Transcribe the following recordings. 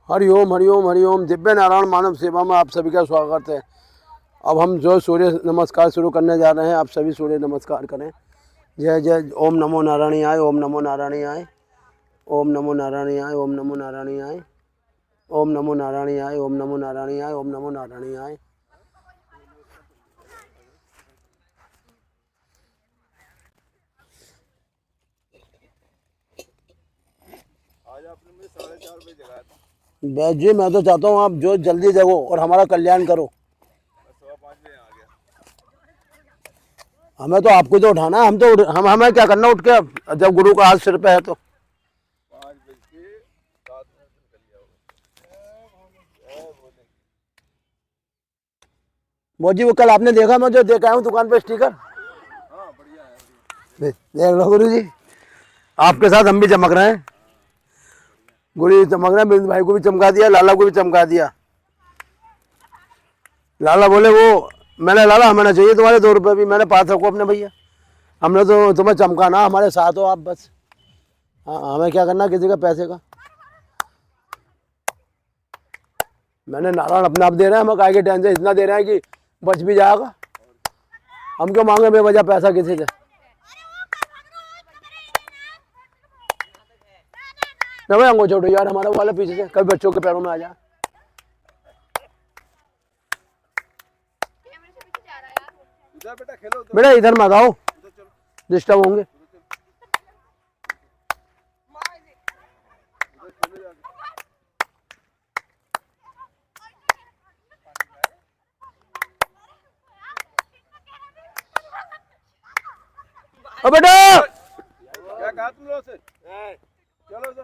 हरिओम हरिओम हरिओम। दिव्य नारायण मानव सेवा में आप सभी का स्वागत है। अब हम जो सूर्य नमस्कार शुरू करने जा रहे हैं, आप सभी सूर्य नमस्कार करें। जय जय ओम नमो नारायणाय, ओम नमो नारायणाय, ओम नमो नारायणाय, ओम नमो नारायणाय, ओम नमो नारायणाय, ओम नमो नारायणाय, ओम नमो नारायणाय। आज आपने मुझे 4:30 बजे जगाया था। बस जी, मैं तो चाहता हूँ आप जो जल्दी जगो और हमारा कल्याण करो। मैं 5:15 बजे आ गया। हमें तो आपको तो उठाना है। हमें क्या करना उठ के, जब गुरु का हाथ सिर पे है तो। 5:07 निकल गया होगा। वो जी, वो कल आपने देखा, मैं जो देखा हूँ दुकान पे स्टिकर। हाँ बढ़िया है। देख लो गुरु जी, आपके साथ हम भी चमक रहे हैं। गुरु जी चमक रहे हैं, बिंदु भाई को भी चमका दिया, लाला को भी चमका दिया। लाला बोले वो, मैंने लाला हमें चाहिए तुम्हारे 2 रुपये भी, मैंने पास रखो अपने भैया। हमने तो तुम्हें चमकाना, हमारे साथ हो आप बस। हाँ, हमें क्या करना किसी का पैसे का। मैंने नारायण अपने आप दे रहे हैं, हमें काय के टेंशन इतना दे रहे हैं कि बच भी जाएगा। हम क्यों मांगे बेवजह पैसा किसी से। ना भाई अंगो छोड़ो यार, हमारा वाला पीछे से कभी बच्चों के पैरों में आ जाए। उधर बेटा खेलो, उधर बेटा इधर मत आओ, चलो। डिस्टर्ब होंगे। उधर खेलो जाके। ओ बेटा, क्या कहा तुम लोग से? चलो उधर।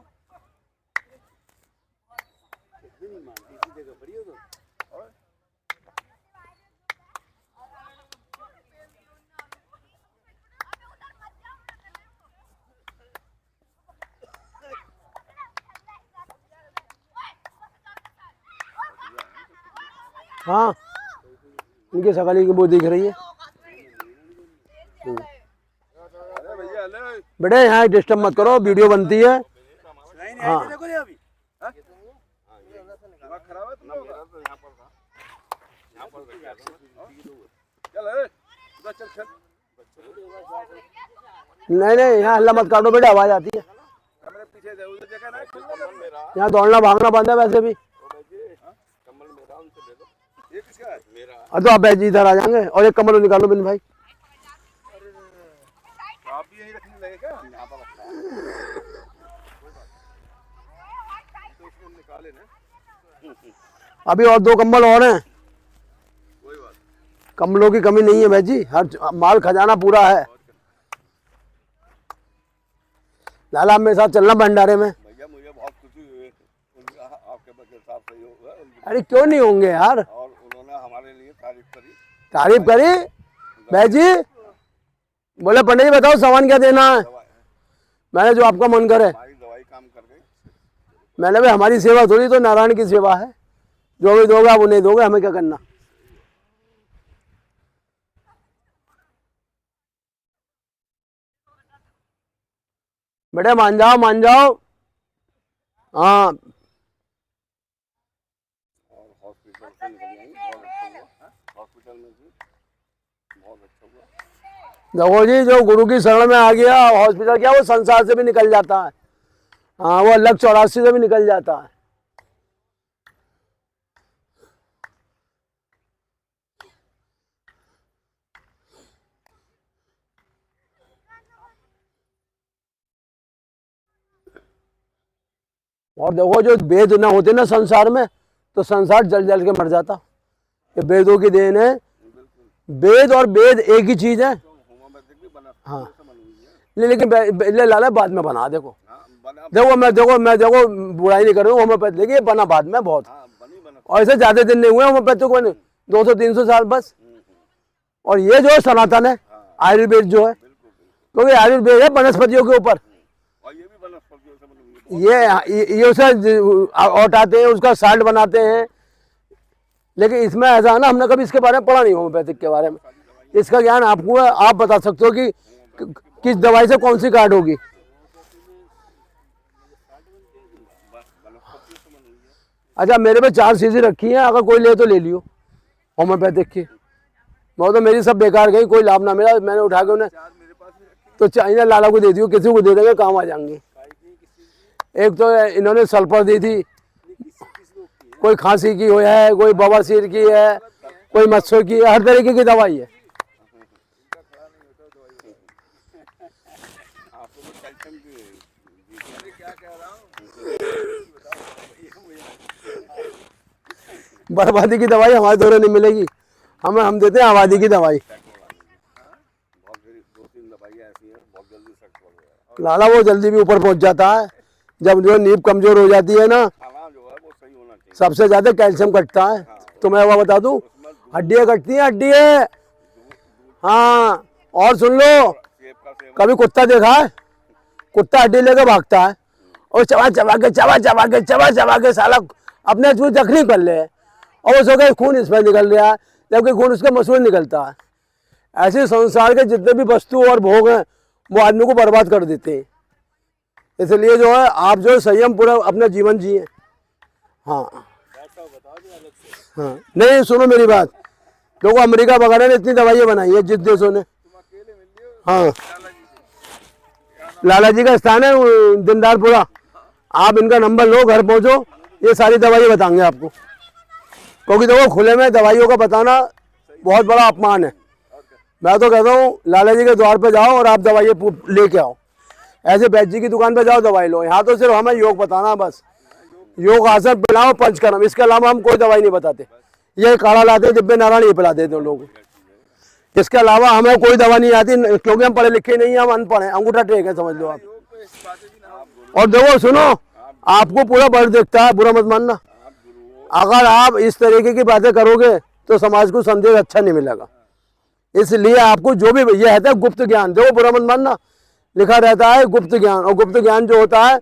हाँ इनकी शकल की वो दिख रही है। अरे भैया अले बेटा यहाँ डिस्टर्ब मत करो, वीडियो बनती है। हाँ देखो ये अभी। दिमाग खराब है तुम लोगों का? तो यहाँ पर था। यहाँ पर चल उधर चल चल। नहीं नहीं, यहाँ हल्ला मत काटो बेटा, आवाज आती है। मेरे पीछे से उधर जगह ना। यहाँ दौड़ना भागना बंद है वैसे भी। कम्बल मेरा उनसे दे दो। ये किसका है? मेरा। तो आप इधर आ जाएंगे और एक कमर निकालो बिन भाई। आप भी यहीं रखने लगे क्या? यहाँ पर रखा है। तो इसको निकाले ना। अभी और 2 कंबल और हैं। कोई बात। कंबलों की कमी नहीं है भाई जी, हर माल खजाना पूरा है। लाला आप मेरे साथ चलना भंडारे में। भैया मुझे बहुत खुशी हुई आपके बच्चे साहब सही हो। अरे क्यों नहीं होंगे यार, और उन्होंने हमारे लिए तारीफ करी। तारीफ करी भाई जी। बोले पंडित जी बताओ सामान क्या देना है। मैंने जो आपका मन करे। हमारी दवाई काम कर गई। मैंने भी हमारी सेवा थोड़ी तो नारायण की सेवा है। जो भी दोगे आप उन्हें दोगे, हमें क्या करना। बेटे मान जाओ मान जाओ। हाँ और हॉस्पिटल से निकल गई, बहुत अच्छा हुआ। हॉस्पिटल में भी बहुत अच्छा हुआ। देखो जी, जो गुरु की शरण में आ गया, हॉस्पिटल क्या वो संसार से भी निकल जाता है। हाँ, वो अलग 84 से भी निकल जाता है। और देखो जो वेद ना होते ना संसार में, तो संसार जल जल के मर जाता। ये वेदों की देन है। वेद और वेद एक ही चीज है। होम्योपैथिक भी बना। हाँ से बनी हुई है। लेकिन लाला बाद में बना। देखो हाँ बना। देखो बुराई नहीं कर रहा हूँ होम्योपैथी, लेकिन ये बना बाद में बहुत। हाँ बनी बना। और ऐसे ज्यादा दिन नहीं हुए होम्योपैथी को, 200-300 साल बस। और ये जो सनातन है आयुर्वेद जो है, क्योंकि आयुर्वेद है वनस्पतियों के ऊपर। और ये भी वनस्पतियों से बनी हुई है। ये उसे औटाते हैं, उसका साल्ट बनाते हैं। लेकिन इसमें ऐसा है ना, हमने कभी इसके बारे में पढ़ा नहीं होम्योपैथिक के बारे में। इसका ज्ञान आपको है, आप बता सकते हो कि किस दवाई से कौन सी कार्ड होगी। अच्छा मेरे पे 4 शीशी रखी है, अगर कोई ले तो ले लियो होम्योपैथिक की। वो तो मेरी सब बेकार गई, कोई लाभ ना मिला, मैंने उठा के उन्हें तो चाहिए लाला को दे दियो, किसी को दे देंगे काम आ जाएंगे। एक तो इन्होंने सल्फर दी थी, कोई खांसी की हो है, कोई बवासीर की है, कोई मच्छर की है, हर तरीके की दवाई है। बर्बादी की दवाई हमारे दौरे नहीं मिलेगी, हम देते हैं आबादी की दवाई। लाला वो जल्दी भी ऊपर पहुंच जाता है, जब जो नींव कमजोर हो जाती है ना, सबसे ज्यादा कैल्शियम कटता है। तो मैं वो बता दूं, हड्डियां कटती हैं, हड्डियां। हाँ और सुन लो, कभी कुत्ता देखा है? कुत्ता हड्डी लेके भागता है और चबा चबा के साला अपने चूज जख्मी कर ले, और वो सोचे खून इसमें निकल रहा है, जबकि खून उसका मसूल निकलता है। ऐसे संसार के जितने भी वस्तु और भोग हैं वो आदमी को बर्बाद कर देते हैं। इसलिए जो है आप जो संयम पूरा अपना जीवन जिए। हाँ हाँ नहीं सुनो मेरी बात, देखो अमेरिका वगैरह ने इतनी दवाइयाँ बनाई है जिस देशों ने। हाँ लाला जी का स्थान है दिनदारपुरा, आप इनका नंबर लो, घर पहुंचो, ये सारी दवाइयाँ बताएंगे आपको। क्योंकि देखो खुले में दवाइयों का बताना बहुत बड़ा अपमान है। मैं तो कहता हूँ लाला जी के द्वार पे जाओ और आप दवाइयाँ लेके आओ। ऐसे वैद्य जी की दुकान पे जाओ दवाई लो, यहाँ तो सिर्फ हमें योग बताना है बस, योग आसन पिलाओ पंचकर्म, इसके अलावा हम कोई दवाई नहीं बताते। ये काढ़ा लाते दिव्य नारायण ये पिला देते लोग, इसके अलावा हमें कोई दवा नहीं आती, क्योंकि हम पढ़े लिखे नहीं है, हम अनपढ़ हैं, अंगूठा टेक है समझ लो आप। और देखो सुनो, आपको पूरा बर्ड दिखता है, बुरा मत मानना। अगर आप इस तरीके की बातें करोगे तो समाज को संदेश अच्छा नहीं मिलेगा। इसलिए आपको जो भी ये है गुप्त ज्ञान, देखो बुरा मत मानना, लिखा रहता है गुप्त ज्ञान, और गुप्त ज्ञान जो होता है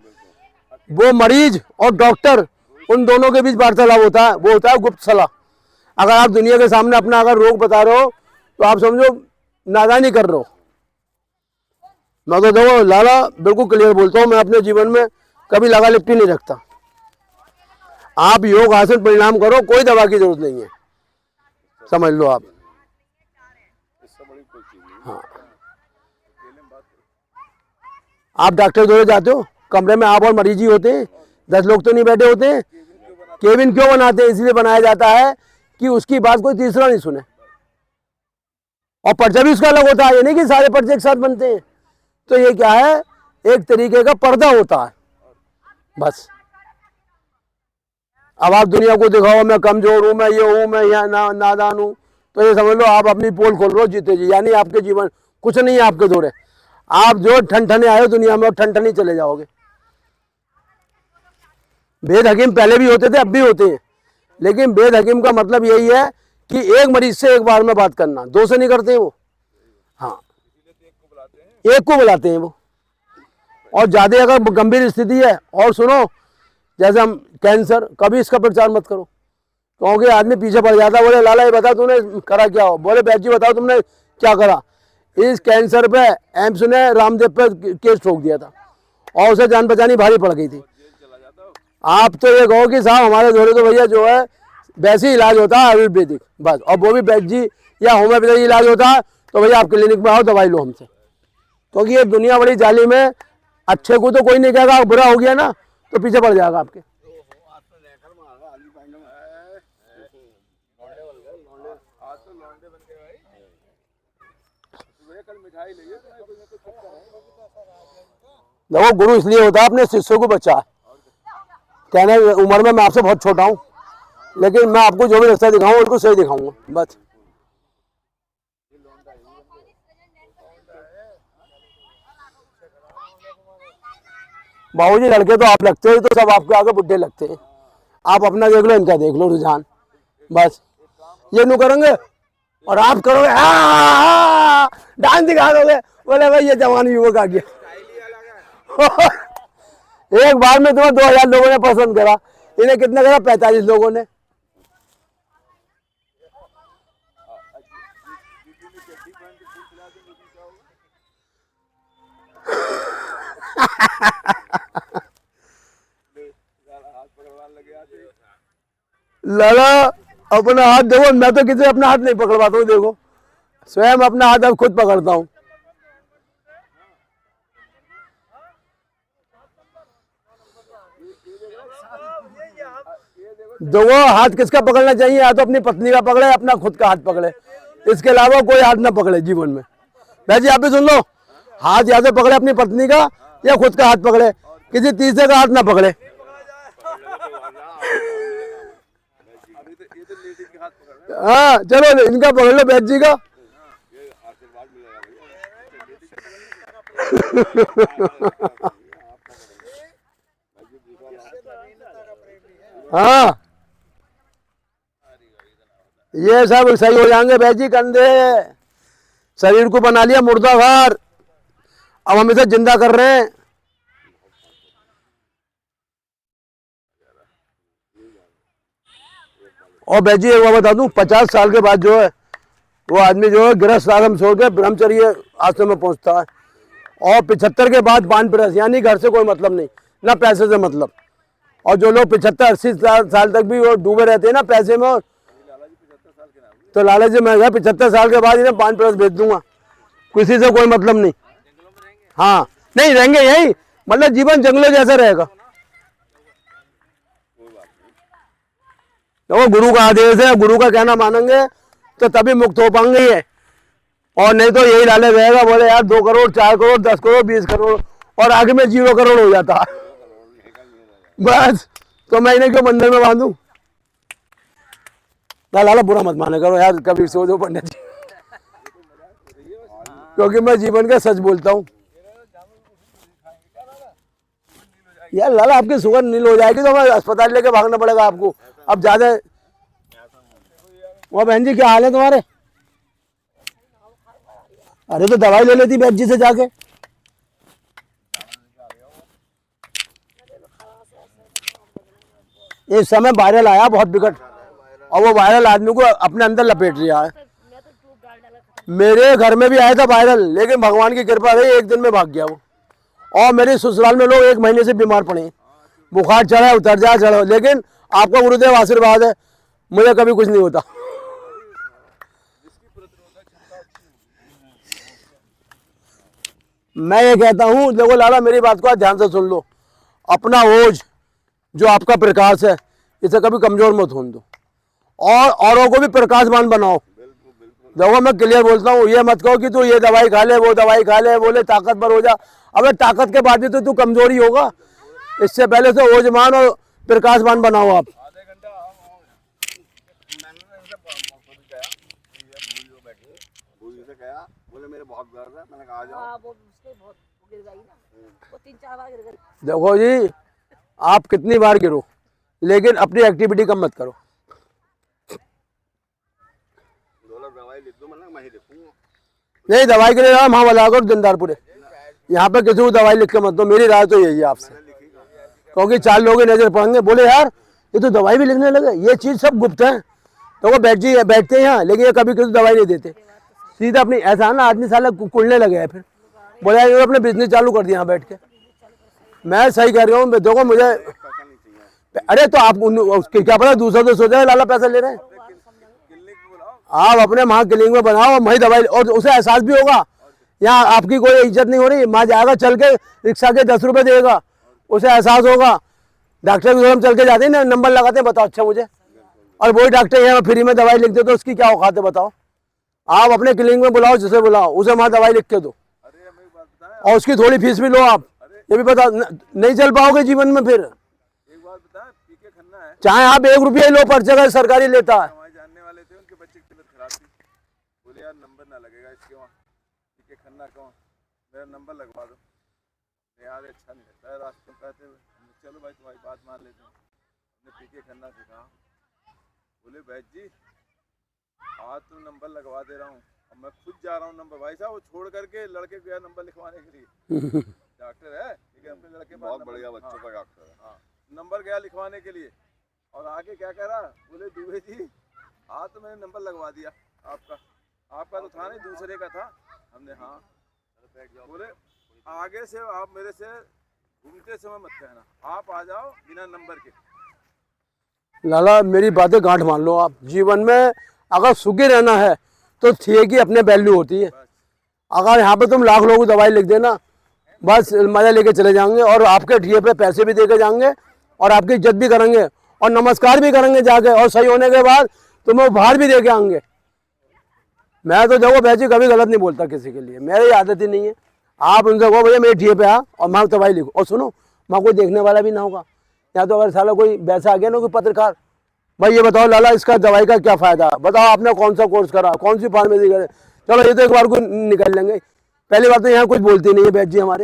वो मरीज और डॉक्टर उन दोनों के बीच वार्तालाप होता है, वो होता है गुप्त सलाह। अगर आप दुनिया के सामने अपना अगर रोग बता रहे हो तो आप समझो नादानी कर रहे हो। मैं तो देखो लाला बिल्कुल क्लियर बोलता हूँ, मैं अपने जीवन में कभी लगा लिपटी नहीं रखता। आप योग आसन परिणाम करो, कोई दवा की जरूरत नहीं है, समझ लो आप। हाँ आप डॉक्टर दौरे जाते हो, कमरे में आप और मरीज ही होते हैं, 10 लोग तो नहीं बैठे होते हैं। केबिन क्यों बनाते हैं? इसलिए बनाया जाता है कि उसकी बात कोई तीसरा नहीं सुने, और पर्चा भी उसका अलग होता है, ये नहीं कि सारे पर्चे एक साथ बनते हैं। तो ये क्या है, एक तरीके का पर्दा होता है बस। अब आप दुनिया को दिखाओ मैं कमजोर हूं, मैं ये हूं, मैं यहाँ नादान हूं, तो ये समझ लो आप अपनी पोल खोल रहे हो जीते जी, यानी आपके जीवन कुछ नहीं है आपके दौरे। आप जो ठन आए हो दुनिया में और ठन ही चले जाओगे। वेद हकीम पहले भी होते थे, अब भी होते हैं, लेकिन वेद हकीम का मतलब यही है कि एक मरीज से एक बार में बात करना, 2 से नहीं करते हैं वो। हाँ एक को बुलाते हैं वो, और ज्यादा अगर गंभीर स्थिति है। और सुनो, जैसे हम कैंसर, कभी इसका प्रचार मत करो, क्योंकि आदमी पीछे पड़ जाता है। बोले लाला ये बता तूने करा क्या हो, बोले वैद्य जी बताओ तुमने क्या करा। इस कैंसर पे एम्स ने रामदेव पे केस ठोक दिया था और उसे जान बचानी भारी पड़ गई थी। आप तो ये कहो कि साहब हमारे दौरे तो भैया जो है वैसे ही इलाज होता है आयुर्वेदिक बस, और वो भी वैद्य जी या होम्योपैथिक इलाज होता है, तो भैया आप क्लिनिक में आओ दवाई लो हमसे। क्योंकि ये दुनिया बड़ी जाली में, अच्छे को तो कोई नहीं कहेगा, बुरा हो गया ना तो पीछे पड़ जाएगा आपके। देखो गुरु इसलिए होता है अपने शिष्यों को बच्चा, कहने उम्र में मैं आपसे बहुत छोटा हूँ, लेकिन मैं आपको जो भी रास्ता दिखाऊंगा उनको सही दिखाऊंगा बस। बाबूजी लड़के तो आप लगते हो, तो सब आपके आगे बुढ़े लगते हैं। आप अपना देख लो, इनका देख लो रुझान बस। ये नु करेंगे और आप करोगे डांस दिखा दोगे, बोले भाई ये जवान युवक आ गया। एक बार में तुम्हें 2000 लोगों ने पसंद करा, इन्हें कितने करा? 45 लोगों ने। लाला अपना हाथ देखो, मैं तो किसी अपना हाथ नहीं पकड़वाता हूँ, देखो स्वयं अपना हाथ अब खुद पकड़ता हूँ। देखो हाथ किसका पकड़ना चाहिए, या तो अपनी पत्नी का पकड़े, अपना खुद का हाथ पकड़े, इसके अलावा कोई हाथ ना पकड़े जीवन में। भाई जी आप भी सुन लो, हाथ या तो पकड़े अपनी पत्नी का या खुद का हाथ पकड़े, किसी तीसरे का हाथ ना पकड़े। अभी तो ये तो लेडीज के हाथ पकड़ रहे हैं। हाँ चलो इनका पकड़ लो बैद जी का। ये आशीर्वाद मिलेगा भैया। हाँ ये सब सही हो जाएंगे बैद जी, कंधे शरीर को बना लिया मुर्दाघर, अब हम इसे जिंदा कर रहे हैं। और बैद जी एक बात बता दूं, 50 साल के बाद जो है वो आदमी जो है गृहस्थ आश्रम छोड़ के ब्रह्मचर्य आश्रम में पहुंचता है, और 75 के बाद वानप्रस्थ, यानी घर से कोई मतलब नहीं, ना पैसे से मतलब। और जो लोग 75-80 साल तक भी वो डूबे रहते हैं ना पैसे में, तो लाला जी मैं 75 साल के बाद इन्हें वानप्रस्थ भेज दूंगा, किसी से कोई मतलब नहीं। हाँ नहीं रहेंगे यही, मतलब जीवन जंगलों जैसा रहेगा। तो गुरु का आदेश है, गुरु का कहना मानेंगे तो तभी मुक्त हो पाएंगे ये, और नहीं तो यही लाले रहेगा, बोले यार 2 करोड़ 4 करोड़ 10 करोड़ 20 करोड़, और आगे में 0 करोड़ हो जाता है बस। तो मैं इन्हें क्यों मंदिर में बांधू। लाला बुरा मत माने करो यार, कभी सोचो पंडित जी, क्योंकि मैं जीवन का सच बोलता हूँ। यार लाला आपकी शुगर नील हो जाएगी तो हमें अस्पताल लेके भागना पड़ेगा आपको, अब ज्यादा। वो बहन जी क्या हाल है तुम्हारे। अरे तो दवाई ले लेती बैद जी से जाके। इस समय वायरल आया बहुत विकट, और वो वायरल आदमी को अपने अंदर लपेट लिया है। मेरे घर में भी आया था वायरल, लेकिन भगवान की कृपा रही, एक दिन में भाग गया वो। और मेरे ससुराल में लोग 1 महीने से बीमार पड़े, बुखार चढ़ा उतर जा चढ़ा, लेकिन आपका गुरुदेव आशीर्वाद है, मुझे कभी कुछ नहीं होता। मैं ये कहता हूँ देखो लाला, मेरी बात को ध्यान से सुन लो, अपना ओज जो आपका प्रकाश है इसे कभी कमजोर मत होने दो, और औरों को भी प्रकाशवान बनाओ। देखो मैं क्लियर बोलता हूँ, ये मत कहो कि तू ये दवाई खा ले वो दवाई खा ले, बोले ताकतवर हो जा। अबे ताकत के बाद भी तो तू कमजोरी होगा, इससे पहले से ओजमान और प्रकाशवान बनाओ आप। आधे घंटा मैंने इनसे कहा, बोले मेरे बहुत दर्द है, मैंने कहा आ जाओ। वो उसके बहुत गिर गई ना, वो 3-4 बार गिर गई। देखो जी आप कितनी बार गिरो, लेकिन अपनी एक्टिविटी कम मत करो। दवाई लिख दो, मैं ही लिखूंगा। नहीं दवाई के लिए हम हाँ बता करो दिनदारपुरे, यहाँ पे किसी को दवाई लिख के मत दो, मेरी राय तो यही है आपसे, क्योंकि 4 लोग नजर पड़ेंगे, बोले यार ये तो दवाई भी लिखने लगे, ये चीज सब गुप्त है। तो वो बैठते हैं यहाँ, लेकिन ये कभी किसी दवाई नहीं देते, सीधा अपनी ऐसा है ना, आदमी साला कुड़ने लगे है, फिर बोले यार अपने बिजनेस चालू कर दिया यहाँ बैठ के। मैं सही कह रही हूँ, देखो मुझे, अरे तो आप क्या पता दूसरा तो सोचा है लाला पैसा ले रहे हैं, आप अपने वहाँ क्लिनिक में बनाओ, वही दवाई, और उसे एहसास भी होगा यहाँ आपकी कोई इज्जत नहीं हो रही, वहाँ जाएगा चल के रिक्शा के 10 रुपए देगा, उसे एहसास होगा। डॉक्टर भी हम चल के जाते हैं ना, नंबर लगाते हैं, बताओ अच्छा मुझे, और वही डॉक्टर यहाँ फ्री में दवाई लिख दे तो उसकी क्या औकात है बताओ। आप अपने क्लिनिक में बुलाओ, जिसे बुलाओ उसे वहाँ दवाई लिख के दो, और उसकी थोड़ी फीस भी लो आप, ये भी पता नहीं चल पाओगे जीवन में फिर। एक बात बता, पीके खन्ना है, चाहे आप 1 रुपया लो पर जगह सरकारी लेता है। हमारे जानने वाले थे, उनके बच्चे की तबीयत खराब थी, बोले यार नंबर ना लगेगा इसके वहाँ, पीके खन्ना का मेरा नंबर लगवा दो। यार अच्छा नहीं लगता है, रास्ते में कहते चलो भाई तुम्हारी बात मान लेते हैं, हमने पीके खन्ना से कहा, बोले बैद जी आज तो नंबर लगवा दे रहा हूँ, अब मैं खुद जा रहा हूँ नंबर, भाई साहब वो छोड़ करके लड़के गया नंबर लिखवाने के लिए, डॉक्टर है ठीक है, अपने लड़के बहुत बढ़िया बच्चों का डॉक्टर है, हाँ नंबर गया लिखवाने के लिए, और आगे क्या कह रहा, बोले दुबे जी आज तो मैंने नंबर लगवा दिया आपका तो था नहीं, दूसरे का था। हमने हाँ, बोले आगे से आप मेरे से घूमते समय मत कहना, आप आ जाओ बिना नंबर के। लाला मेरी बातें गांठ मान लो आप। जीवन में अगर सुखी रहना है तो ठीक ही अपने वैल्यू होती है। अगर यहाँ पे तुम लाख लोगों को दवाई लिख देना, बस मजा लेके चले जाएंगे और आपके ठिए पे पैसे भी देके जाएंगे और आपकी इज्जत भी करेंगे और नमस्कार भी करेंगे जाके, और सही होने के बाद तुम्हें उपहार भी देके आएंगे। मैं तो देखो भैया जी कभी गलत नहीं बोलता किसी के लिए, मेरी आदत ही नहीं है। आप उनसे कहो भैया मेरे ठिए पे आ और मैं दवाई लिखो, और सुनो वहाँ कोई देखने वाला भी ना होगा। या तो अगर साला कोई वैसा आ गया ना कोई पत्रकार, भाई ये बताओ लाला इसका दवाई का क्या फ़ायदा, बताओ आपने कौन सा कोर्स करा, कौन सी फार्मेसी करे, चलो ये तो एक बार को निकल लेंगे। पहली बात तो यहाँ कुछ बोलती नहीं है बैठ जी हमारे,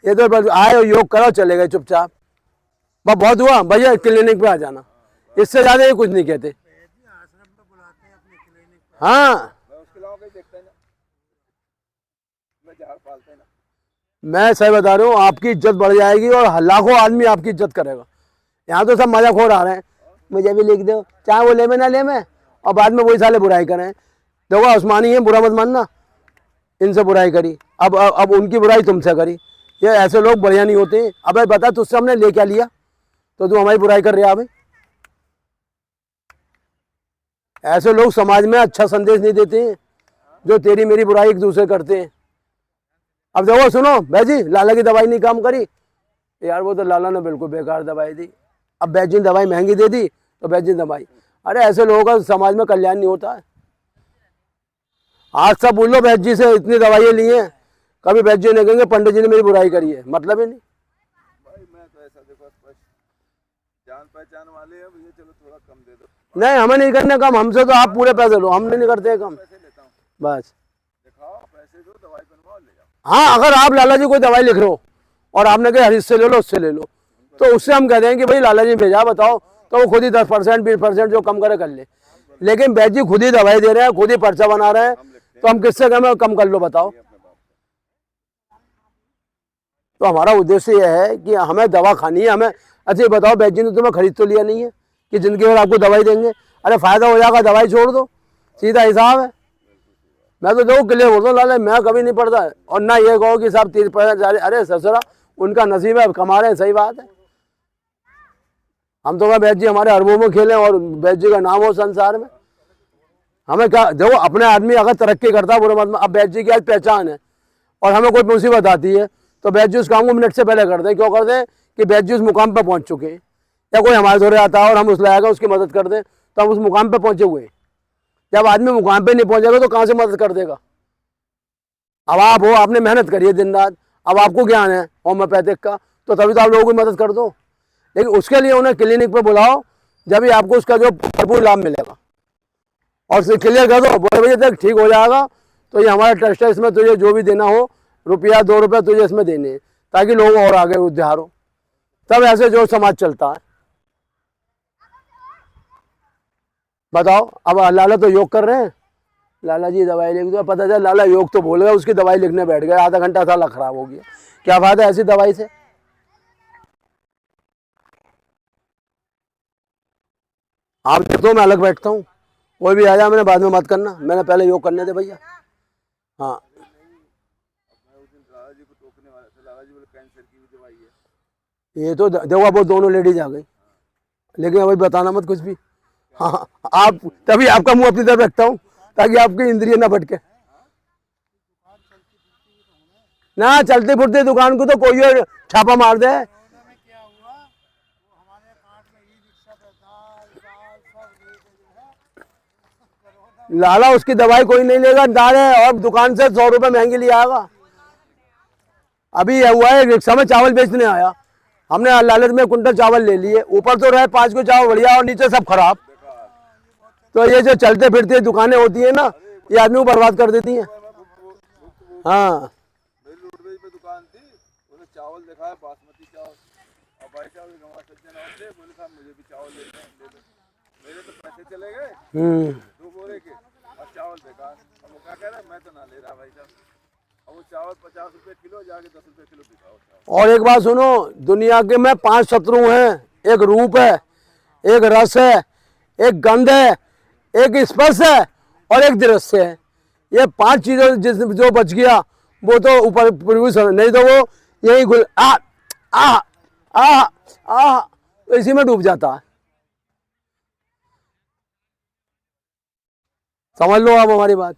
ये तो बस आए और योग करो चले गए चुपचाप, बस बहुत हुआ भैया क्लिनिक पे आ जाना, इससे ज़्यादा ये कुछ नहीं कहते। हाँ मैं उसके अलावा कहीं देखता ही ना, मैं झाड़ पालता ही ना। मैं सही बता रहा हूँ, आपकी इज्जत बढ़ जाएगी और लाखों आदमी आपकी इज्जत करेगा। यहाँ तो सब मजाखोर आ रहे हैं, मुझे भी लिख दो, चाहे वो ले में ना ले में, और बाद में वही साले बुराई करें। देखो आसमानी है, बुरा मत मानना, इनसे बुराई करी, अब उनकी बुराई तुमसे करी। ये ऐसे लोग बढ़िया नहीं होते। अब बता तुझसे हमने ले क्या लिया तो तू हमारी बुराई कर रहा है भाई। ऐसे लोग समाज में अच्छा संदेश नहीं देते हैं, जो तेरी मेरी बुराई एक दूसरे करते हैं। अब देखो सुनो भाई जी, लाला की दवाई नहीं काम करी यार, वो तो लाला ने बिल्कुल बेकार दवाई दी। अब बैज जी ने दवाई महंगी दे दी तो बैज जी ने दवाई, अरे ऐसे लोगों का समाज में कल्याण नहीं होता है। आज सब बोलो बैज जी से इतनी दवाइयाँ ली हैं, कभी बैज जी ने कहेंगे पंडित जी ने मेरी बुराई करी है, मतलब ही नहीं। भाई मैं तो ऐसा देखो जान पहचान वाले हैं, ये चलो थोड़ा कम दे दो, नहीं हमें नहीं करना कम, हमसे तो आप पूरे पैसे लो, हम नहीं करते कम पैसे लेता हूँ, बस। दिखाओ पैसे दो, दवाई बनवाओ ले जाओ। हाँ अगर आप लाला जी कोई दवाई लिख रहे हो और आपने कहा इससे ले लो उससे ले लो, तो उससे हम कहते हैं कि भाई लाला जी भेजा बताओ, तो वो खुद ही 10% 20% जो कम करे कर ले। लेकिन बैद जी खुद ही दवाई दे रहे हैं, खुद ही पर्चा बना रहे हैं, तो हम किससे कम कर लो बताओ। तो हमारा उद्देश्य यह है कि हमें दवा खानी है, हमें अच्छा बताओ बैद जी ने तुम्हें खरीद तो लिया नहीं है कि जिंदगी भर आपको दवाई देंगे, अरे फायदा हो जाएगा दवाई छोड़ दो, सीधा हिसाब है। मैं तो देखो क्लियर बोलता हूँ लाला, मैं कभी नहीं पढ़ता है, और ना ये कहो कि साहब 30%, अरे ससुरा उनका नसीब है, कमा रहे हैं, सही बात है। हम तो कहा बैद जी हमारे अरबों में खेलें और बैद जी का नाम हो संसार में, हमें क्या देखो अपने आदमी अगर तरक्की करता है बुरे मत में। अब बैद जी की आज पहचान है और हमें कोई मुसीबत आती है तो बैद जी उस काम को मिनट से पहले करते हैं। क्यों करते हैं कि बैद जी उस मुकाम पर पहुंच चुके हैं, या कोई हमारे दौरे आता है और हम उस लायक उसकी मदद कर दें तो हम उस मुकाम पर पहुंचे हुए हैं। जब आदमी मुकाम पे नहीं पहुंचेगा तो कहाँ से मदद कर देगा। अब आप हो, आपने मेहनत करी है दिन रात, अब आपको ज्ञान है होम्योपैथिक का, तो तभी तो आप लोगों की मदद कर दो। लेकिन उसके लिए उन्हें क्लिनिक पे बुलाओ, जब भी आपको उसका जो भरपूर लाभ मिलेगा, और उसे क्लियर कर दो, बोले भैया तक ठीक हो जाएगा तो ये हमारा ट्रस्ट है, इसमें तुझे जो भी देना हो रुपया 2 रुपये तुझे इसमें देने हैं, ताकि लोग और आगे उद्धार हो। तब ऐसे जो समाज चलता है। बताओ अब लाला तो योग कर रहे हैं, लाला जी दवाई लिख दो, पता चला लाला योग तो भूल गया, उसकी दवाई लिखने बैठ गए, आधा घंटा साला खराब हो गया। क्या फायदा ऐसी दवाई से। आप देखो मैं अलग बैठता हूँ, कोई भी आ जाए मैंने बाद में मत करना, मैंने पहले योग करने दे भैया। हाँ मैं उस दिन लाला जी को टोकने वाला था, लाला जी बोले कैंसर की भी दवाई है। ये तो देखो अब वो दोनों लेडीज आ गई, लेकिन अभी बताना मत कुछ भी। हाँ आप तभी आपका मुंह अपनी तरफ रखता हूँ ताकि आपकी इंद्रिय ना भटके ना। चलती फुटती दुकान को तो कोई और छापा मार दे। लाला उसकी दवाई कोई नहीं लेगा, दाल है और दुकान से 100 रुपये महंगी ले आएगा। अभी यह हुआ है रिक्शा में चावल बेचने आया, हमने लालच में कुंटल चावल ले लिए, ऊपर तो रहे 5 को चावल बढ़िया और नीचे सब खराब। तो ये जो चलते फिरते दुकानें होती है ना, ये आदमी को बर्बाद कर देती हैं। हाँ मेरी रोडवेज पे दुकान थी, उन्हें चावल दिखाया बासमती चावल, और भाई साहब गंवा सज्जन और थे, बोले साहब मुझे भी चावल ले दो। मेरे तो पैसे चले गए 2 बोरे के, और चावल बेकार। अब वो क्या कह रहा है, मैं तो ना ले रहा भाई साहब। अब वो चावल 50 रुपये किलो, जाके 10 रुपये किलो बिकाओ चावल। और एक बात सुनो, दुनिया के में 5 शत्रु हैं, एक रूप है, एक रस है, एक गंध है, एक स्पर्श है और एक दृश्य है। ये 5 चीजें जो बच गया वो तो ऊपर नहीं तो वो यही गुल आ आ आ आ तो इसी में डूब जाता है। समझ लो आप हमारी बात।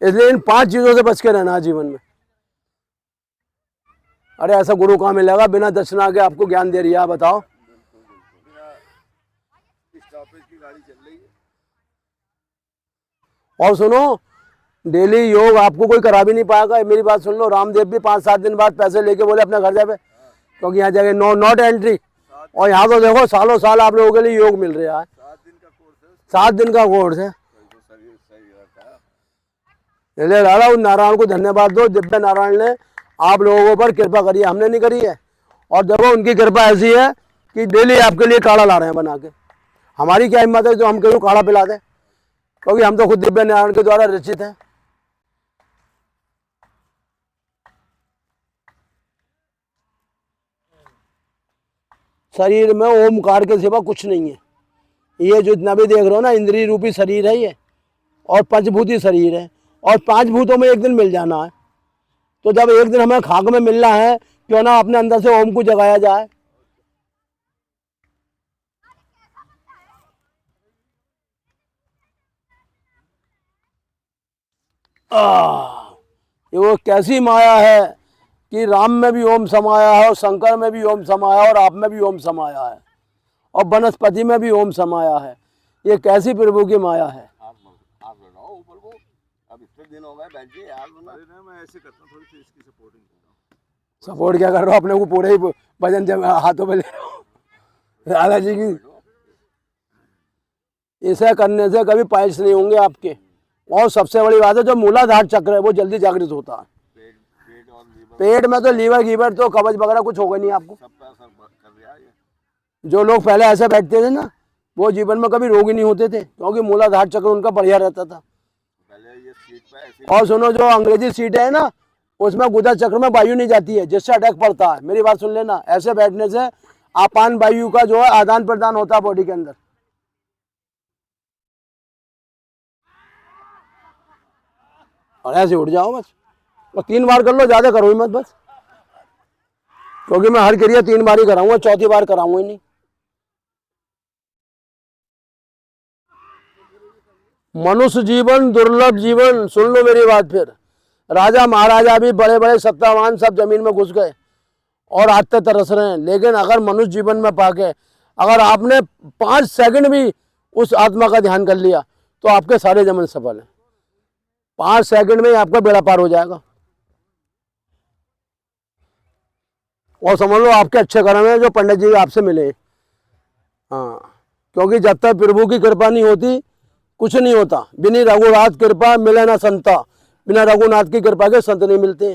इसलिए इन 5 चीज़ों से बच के रहना है जीवन में। अरे ऐसा गुरु कहाँ मिलेगा बिना दर्शना के आपको ज्ञान दे रही है, आप बताओ। बिना स्टॉपेज की गाड़ी चल रही है। और सुनो, डेली योग आपको कोई करा भी नहीं पाएगा। मेरी बात सुन लो, रामदेव भी 5-7 दिन बाद पैसे लेके बोले अपने घर जाए, क्योंकि यहाँ जगह नॉट एंट्री। और यहाँ तो देखो सालों साल आप लोगों के लिए योग मिल रहा है। 7 दिन का कोर्स है, 7 दिन का कोर्स है। तो शरीर सही रहता है। इसलिए लाला उन नारायण को धन्यवाद दो, दिव्य नारायण ने आप लोगों पर कृपा करी है, हमने नहीं करी है। और देखो उनकी कृपा ऐसी है कि डेली आपके लिए काढ़ा ला रहे हैं बना के। हमारी क्या हिम्मत है जो हम कहीं काढ़ा पिला दें, क्योंकि हम तो खुद दिव्य नारायण के द्वारा रचित हैं। शरीर में ओमकार के सिवा कुछ नहीं है। ये जो जितना भी देख रहे हो ना, इंद्रिय रूपी शरीर है ये, और पंचभूती शरीर है, और 5 भूतों में एक दिन मिल जाना है। तो जब एक दिन हमें खाक में मिलना है, क्यों ना अपने अंदर से ओम को जगाया जाए। ये वो कैसी माया है कि राम में भी ओम समाया है, और शंकर में भी ओम समाया है, और आप में भी ओम समाया है, और वनस्पति में भी ओम समाया है। ये कैसी प्रभु की माया है। आप लगाओ ऊपर को। अब इतने दिन हो गए बैठ जी यार बना। अरे ना मैं ऐसे करता हूँ, थोड़ी सी इसकी सपोर्टिंग करता हूँ। सपोर्ट क्या कर रहे हो, अपने को पूरे ही वजन जब हाथों में ले रहे हो राधा जी की। ऐसा करने से कभी पाइल्स नहीं होंगे आपके। और सबसे बड़ी बात है, जो मूलाधार चक्र है वो जल्दी जागृत होता है। पेट और लीवर, पेट में तो लीवर गीवर तो कब्ज वगैरह कुछ होगा नहीं आपको। सब का असर कर रहा है ये। जो लोग पहले ऐसे बैठते थे ना, वो जीवन में कभी रोगी नहीं होते थे, क्योंकि मूलाधार चक्र उनका बढ़िया रहता था। पहले ये सीट पे ऐसे और सुनो, जो अंग्रेजी सीट है ना, उसमें गुदा चक्र में वायु नहीं जाती है, जिससे अटैक पड़ता है। मेरी बात सुन लेना, ऐसे बैठने से आपान वायु का जो है आदान प्रदान होता है बॉडी के अंदर। और ऐसे उठ जाओ बस, और 3 बार कर लो, ज्यादा करो ही मत बस, क्योंकि मैं हर क्रिया 3 बार ही कराऊंगा, चौथी बार कराऊंगा ही नहीं। मनुष्य जीवन दुर्लभ जीवन। सुन लो मेरी बात फिर। राजा महाराजा भी बड़े बड़े सत्तावान सब जमीन में घुस गए और आज तक तरस रहे हैं। लेकिन अगर मनुष्य जीवन में पाके अगर आपने 5 सेकंड भी उस आत्मा का ध्यान कर लिया, तो आपके सारे जन्म सफल हैं। 5 सेकंड में ही आपका बेड़ा पार हो जाएगा। और समझ लो आपके अच्छे कर्म है जो पंडित जी आपसे मिले। हाँ, क्योंकि जब तक प्रभु की कृपा नहीं होती कुछ नहीं होता। बिना रघुनाथ कृपा मिले ना संता, बिना रघुनाथ की कृपा के संत नहीं मिलते।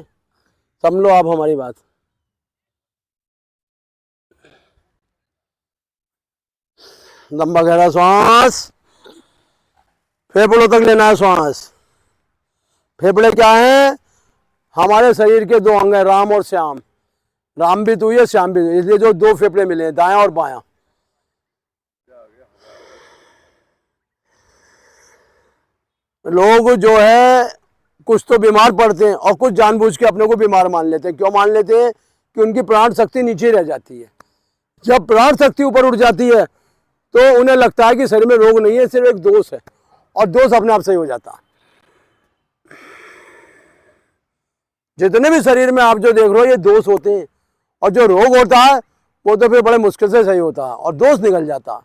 समझ लो आप हमारी बात। लंबा गहरा श्वास, फेफड़ों तक लेना है श्वास। फेफड़े क्या हैं? हमारे शरीर के 2 अंग हैं, राम और श्याम। राम भी तू है, श्याम भी तू है, इसलिए जो 2 फेफड़े मिले हैं, दायां और बायां। लोग जो है कुछ तो बीमार पड़ते हैं और कुछ जानबूझ के अपने को बीमार मान लेते हैं। क्यों मान लेते हैं? कि उनकी प्राण शक्ति नीचे रह जाती है। जब प्राण शक्ति ऊपर उठ जाती है तो उन्हें लगता है कि शरीर में रोग नहीं है, सिर्फ एक दोष है, और दोष अपने आप सही हो जाता है। जितने भी शरीर में आप जो देख रहे हो ये दोष होते हैं, और जो रोग होता है वो तो फिर बड़े मुश्किल से सही होता है और दोष निकल जाता है।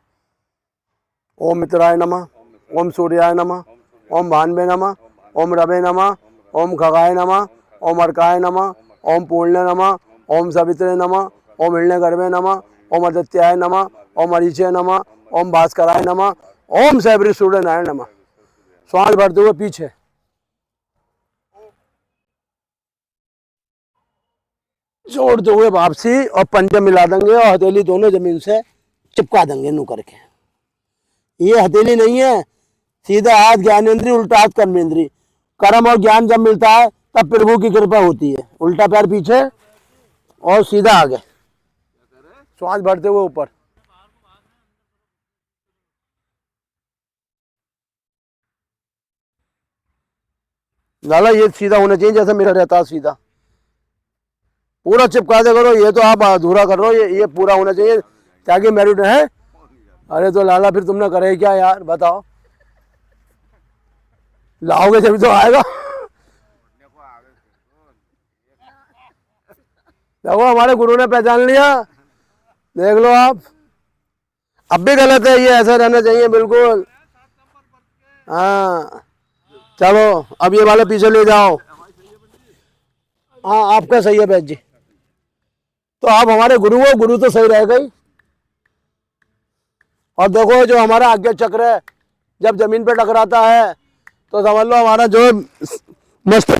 ओम मित्राय नमः, ओम सूर्याय नमः, ओम भान्वे नमः, ओम रवे नमः, ओम खगाय नमः, ओम अर्काय नमः, ओम पूर्णे नमः, ओम सवित्रे नमः, ओम हिरण्यगर्भे नमः, ओम आदित्याय नमः, ओम मरीचे नमः, ओम भास्कराय नमः, ओम सैबरी सूर्य नारायण नमः। श्वास भरते हुए पीछे, जोड़ते हुए वापसी, और पंजे मिला देंगे और हथेली दोनों जमीन से चिपका देंगे नू करके। ये हथेली नहीं है, सीधा हाथ ज्ञानेंद्री, उल्टा हाथ कर्मेंद्री। कर्म और ज्ञान जब मिलता है तब प्रभु की कृपा होती है। उल्टा पैर पीछे और सीधा आगे, श्वास भरते हुए ऊपर। लाला ये सीधा होना चाहिए जैसा मेरा रहता है सीधा। पूरा चिपका दे करो, ये तो आप अधूरा कर रहे हो, ये पूरा होना चाहिए ताकि मेरिट है। अरे तो लाला फिर तुमने करे क्या यार, बताओ। लाओगे जब तो आएगा। देखो हमारे गुरु ने पहचान लिया, देख लो आप। अब भी गलत है ये, ऐसा रहना चाहिए बिल्कुल। हाँ चलो अब ये वाले पीछे ले जाओ। हाँ आपका सही है बैद जी। तो आप हमारे गुरु हो, गुरु तो सही रहेगा ही। और देखो जो हमारा आज्ञा चक्र है जब जमीन पे टकराता है तो समझ लो हमारा जो मस्तक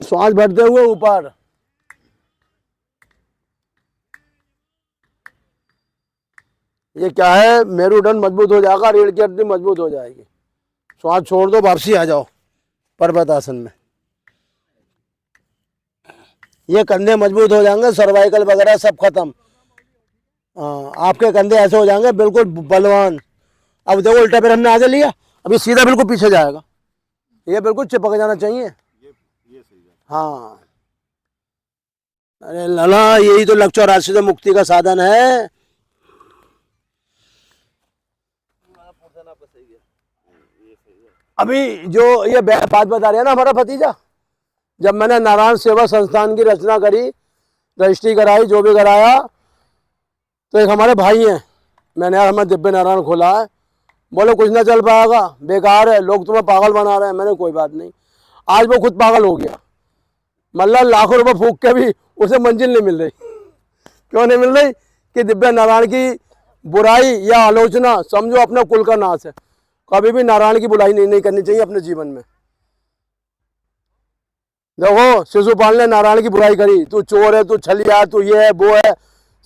श्वास भरते हुए ऊपर। ये क्या है, मेरुदंड मजबूत हो जाएगा, रीढ़ की हड्डी मजबूत हो जाएगी। श्वास छोड़ दो, वापसी आ जाओ पर्वत आसन में। ये कंधे मजबूत हो जाएंगे, सर्वाइकल वगैरह सब खत्म। हाँ आपके कंधे ऐसे हो जाएंगे बिल्कुल बलवान। अब देखो उल्टा पैर हमने आगे लिया, अभी सीधा बिल्कुल पीछे जाएगा। ये बिल्कुल चिपक जाना चाहिए। ये सही है। हाँ अरे लाला यही तो लक्ष्य और राशि से मुक्ति का साधन है। अभी जो ये बात बता रहे हैं ना हमारा भतीजा, जब मैंने नारायण सेवा संस्थान की रचना करी, रजिस्ट्री कराई, जो भी कराया, तो एक हमारे भाई हैं, मैंने यार हमें दिव्य नारायण खोला है, बोले कुछ ना चल पाएगा, बेकार है, लोग तुम्हें पागल बना रहे हैं। मैंने कोई बात नहीं। आज वो खुद पागल हो गया, मतलब लाखों रुपए फूक के भी उसे मंजिल नहीं मिल रही। क्यों नहीं मिल रही? कि दिव्य नारायण की बुराई या आलोचना समझो अपने कुल का नाश है। कभी भी नारायण की बुराई नहीं करनी चाहिए अपने जीवन में। देखो शिशुपाल ने नारायण की बुराई करी, तू चोर है, तू छलिया, तू ये है वो है,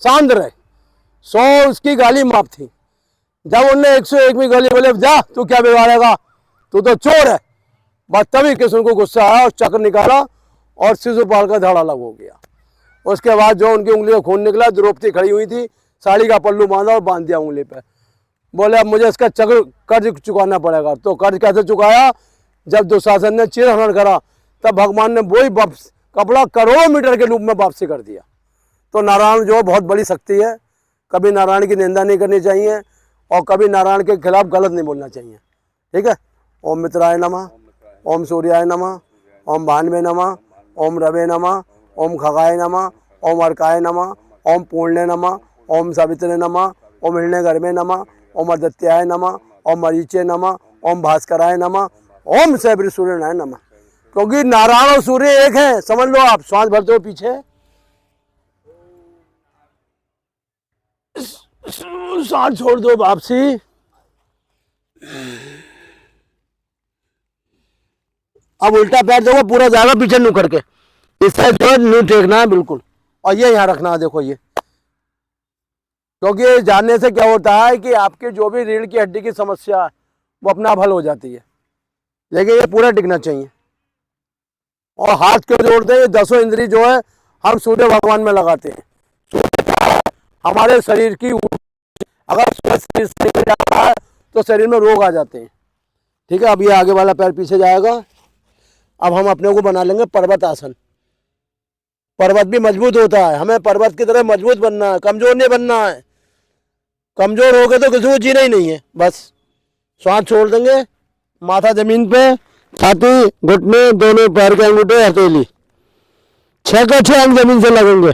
शांत रहे। 100 उसकी गाली माफ थी। जब उनने 101वीं गाली बोले जा तू क्या बिगाड़ेगा, तू तो चोर है, बस तभी कृष्ण को गुस्सा आया और चक्र निकाला और शिशुपाल का धड़ा अलग हो गया। उसके बाद जो उनकी उंगली में खून निकला, द्रौपदी खड़ी हुई थी, साड़ी का पल्लू बांधा और बांध दिया उंगली पे। बोले अब मुझे इसका चक्र कर्ज चुकाना पड़ेगा। तो कर्ज कैसे चुकाया? जब दुशासन ने चिरहरण करा तब भगवान ने वही वापस कपड़ा करोड़ों मीटर के रूप में वापसी कर दिया। तो नारायण जो बहुत बड़ी शक्ति है, कभी नारायण की निंदा नहीं करनी चाहिए और कभी नारायण के खिलाफ गलत नहीं बोलना चाहिए। ठीक है। ओम मित्राय नमः, ओम सूर्याय नमः, ओम भान्वे नमः, ओम रवे नमः, ओम खगाय नमः, ओम अर्काय नमः, ओम पूर्णे नमः, ओम सावित्रे नमः, ओम हिरण्यगर्भे नमः, ओम आदित्याय नमः, ओम मरीचे नमः, ओम भास्कराय नमः, ओम सैबरी सूर्यनाय नमः। क्योंकि नारायण और सूर्य एक है, समझ लो आप। श्वास भरते हो पीछे, सांस छोड़ दो, वापसी। अब उल्टा पैर देखो पूरा जाएगा पीछे नु करके, इससे जो नु टेकना है बिल्कुल, और ये यहाँ रखना है। देखो ये, क्योंकि जानने से क्या होता है कि आपकी जो भी रीढ़ की हड्डी की समस्या है वो अपने आप हल हो जाती है। लेकिन ये पूरा टिकना चाहिए। और हाथ क्यों जोड़ते हैं? ये 10 इंद्री जो है हम सूर्य भगवान में लगाते हैं। हमारे शरीर की, अगर शरीर सही हो जाता है तो शरीर में रोग आ जाते हैं। ठीक है। अब ये आगे वाला पैर पीछे जाएगा। अब हम अपने को बना लेंगे पर्वत आसन। पर्वत भी मजबूत होता है, हमें पर्वत की तरह मजबूत बनना है, कमजोर नहीं बनना है। कमजोर हो गए तो किसी को जीना ही नहीं है। बस श्वास छोड़ देंगे, माथा जमीन पे, छाती, घुटने, दोनों पैर के अंगूठे, हथेली, 6 के 6 अंग जमीन से लगेंगे।